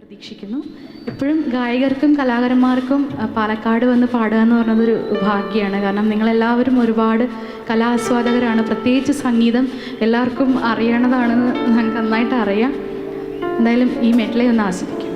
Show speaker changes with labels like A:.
A: പ്രതീക്ഷിക്കുന്നു. എപ്പോഴും ഗായകർക്കും കലാകാരന്മാർക്കും പാലക്കാട് വന്ന് പാടുക എന്ന് പറഞ്ഞതൊരു ഭാഗ്യമാണ്. കാരണം നിങ്ങളെല്ലാവരും ഒരുപാട് കലാസ്വാദകരാണ്. പ്രത്യേകിച്ച് സംഗീതം എല്ലാവർക്കും അറിയണതാണെന്ന് ഞങ്ങൾക്ക് നന്നായിട്ട് അറിയാം. എന്തായാലും ഈ മെഡ്ലേ ഒന്ന് ആസ്വദിക്കാം.